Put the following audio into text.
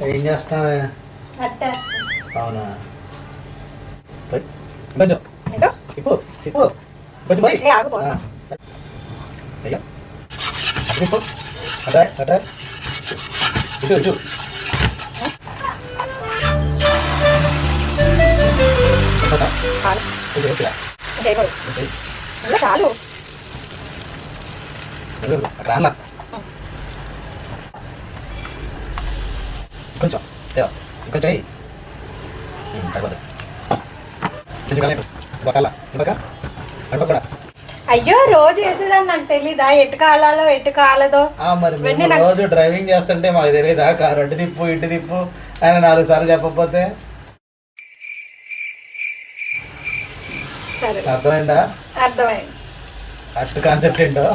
ఏం చేస్తావే? అవునా? కొంచెం ఇప్పు ఇప్పు కొంచెం పోయి అయ్యా ఇప్పు అట్రా అట్రా ఇటు ఇటు చాలు రానా కొంచెం ఇంకొంచెం తర్వాత అయ్యో రోజు వేసేదాన్ని నాకు తెలీదా ఎటు కాలాలో ఎటు కాలదో. మరి రోజు డ్రైవింగ్ చేస్తుంటే మాకు తెలియదా కారు అటు తిప్పు ఇటు తిప్పు ఆయన 4 సార్లు చెప్పకపోతే? అర్థమైందా? అర్థమైంది. ఫస్ట్ కాన్సెప్ట్ ఏంటో